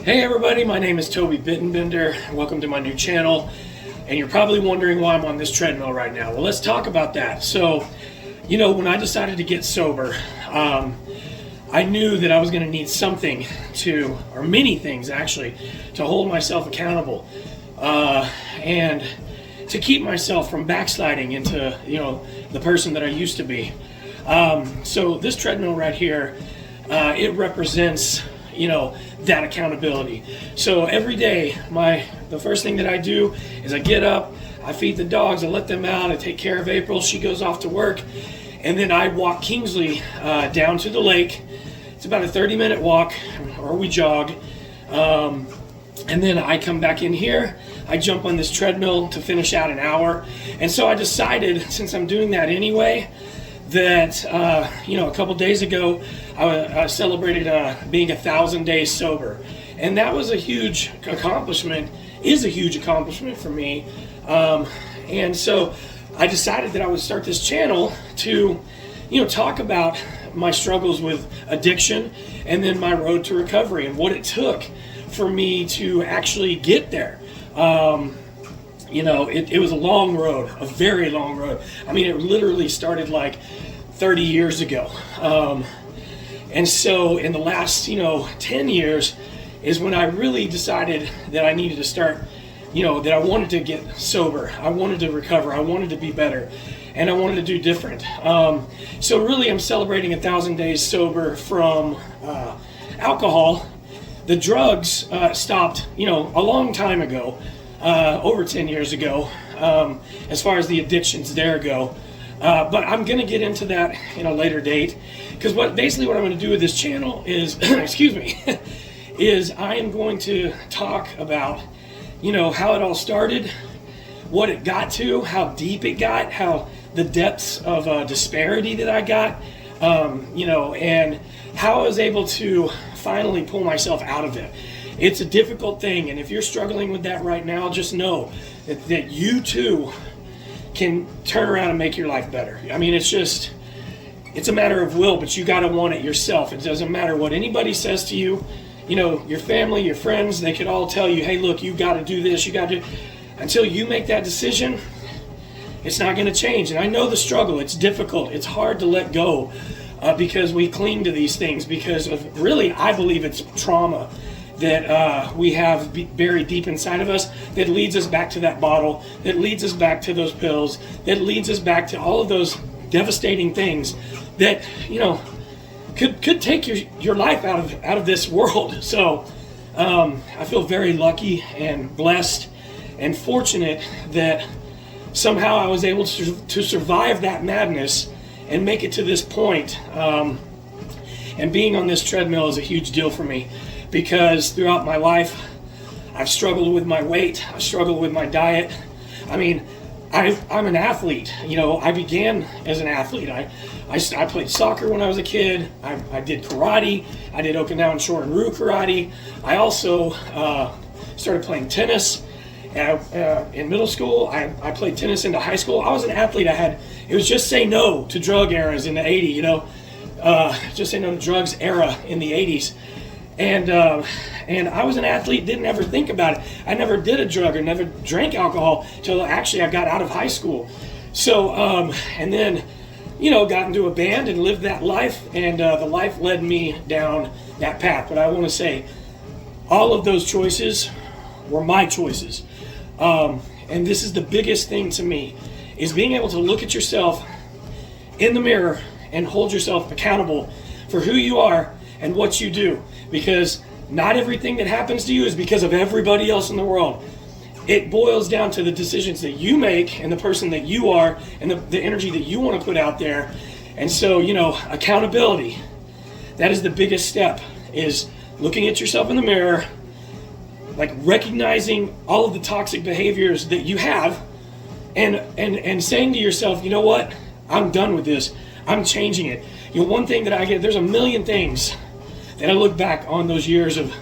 Hey everybody, my name is Toby Bittenbender. Welcome to my new channel. And you're probably wondering why I'm on this treadmill right now. Well, let's talk about that. So, when I decided to get sober, I knew that I was going to need something or many things actually, to hold myself accountable and to keep myself from backsliding into, the person that I used to be. So this treadmill right here, it represents that accountability. So every day, the first thing that I do is I get up, I feed the dogs, I let them out, I take care of April, she goes off to work, and then I walk Kingsley down to the lake. It's about a 30-minute walk, or we jog, and then I come back in here, I jump on this treadmill to finish out an hour. And so I decided, since I'm doing that anyway, that a couple days ago I celebrated being 1,000 days sober, and that was a huge accomplishment. Is a huge accomplishment for me, and so I decided that I would start this channel to talk about my struggles with addiction and then my road to recovery and what it took for me to actually get there. It was a long road, a very long road. I mean, it literally started like 30 years ago. And so in the last, 10 years is when I really decided that I needed to start, that I wanted to get sober. I wanted to recover. I wanted to be better. And I wanted to do different. So really I'm celebrating 1,000 days sober from alcohol. The drugs stopped, a long time ago. Over 10 years ago, as far as the addictions there go. But I'm going to get into that in a later date, because what I'm going to do with this channel is, is I am going to talk about, how it all started, what it got to, how deep it got, how the depths of disparity that I got, and how I was able to finally pull myself out of it. It's a difficult thing, and if you're struggling with that right now, just know that you too can turn around and make your life better. I mean, it's a matter of will, but you got to want it yourself. It doesn't matter what anybody says to you. Your family, your friends, they could all tell you, hey, look, you got to do this, you got to do. Until you make that decision, it's not going to change. And I know the struggle. It's difficult. It's hard to let go because we cling to these things because of, really, I believe it's trauma that we have buried deep inside of us that leads us back to that bottle, that leads us back to those pills, that leads us back to all of those devastating things that could take your life out of this world. So I feel very lucky and blessed and fortunate that somehow I was able to survive that madness and make it to this point. And being on this treadmill is a huge deal for me, because throughout my life, I've struggled with my weight, I've struggled with my diet. I mean, I'm an athlete. I began as an athlete. I played soccer when I was a kid. I did karate. I did Okinawan Shorin-ryu karate. I also started playing tennis in middle school. I played tennis into high school. I was an athlete. It was just say no to drug eras in the 80s, just say no to drugs era in the 80s. And I was an athlete, didn't ever think about it. I never did a drug or never drank alcohol till actually I got out of high school. So, and then, got into a band and lived that life, and the life led me down that path. But I want to say, all of those choices were my choices. And this is the biggest thing to me, is being able to look at yourself in the mirror and hold yourself accountable for who you are and what you do, because not everything that happens to you is because of everybody else in the world. It boils down to the decisions that you make and the person that you are and the energy that you want to put out there. And so, accountability, that is the biggest step, is looking at yourself in the mirror, like recognizing all of the toxic behaviors that you have, and saying to yourself, you know what, I'm done with this, I'm changing it. One thing that I get, there's a million things that I look back on those years of,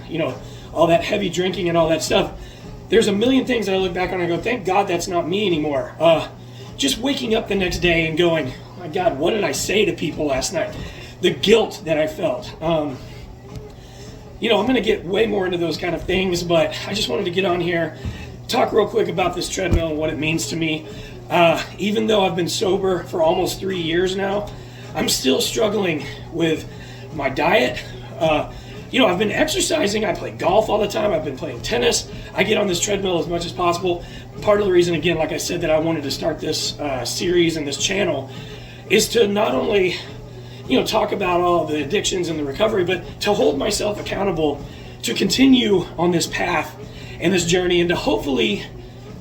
all that heavy drinking and all that stuff. There's a million things that I look back on and I go, thank God that's not me anymore. Just waking up the next day and going, oh my God, what did I say to people last night? The guilt that I felt. I'm going to get way more into those kind of things, but I just wanted to get on here, talk real quick about this treadmill and what it means to me. Even though I've been sober for almost 3 years now, I'm still struggling with my diet. I've been exercising. I play golf all the time. I've been playing tennis. I get on this treadmill as much as possible. Part of the reason, again, like I said, that I wanted to start this series and this channel is to not only talk about all the addictions and the recovery, but to hold myself accountable to continue on this path and this journey, and to hopefully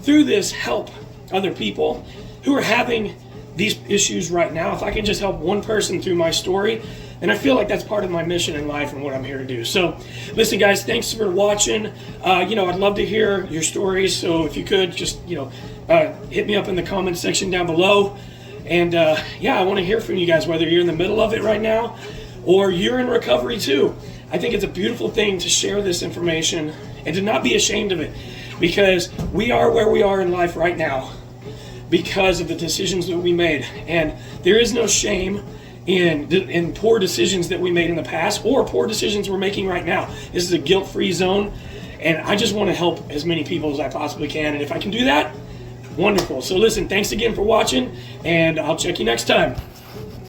through this help other people who are having these issues right now. If I can just help one person through my story, and I feel like that's part of my mission in life and what I'm here to do. So listen, guys, thanks for watching. I'd love to hear your stories. So if you could just, hit me up in the comment section down below. And I want to hear from you guys, whether you're in the middle of it right now or you're in recovery too. I think it's a beautiful thing to share this information and to not be ashamed of it, because we are where we are in life right now because of the decisions that we made. And there is no shame in poor decisions that we made in the past or poor decisions we're making right now. This is a guilt-free zone, and I just want to help as many people as I possibly can. And if I can do that, wonderful. So listen, thanks again for watching, and I'll check you next time.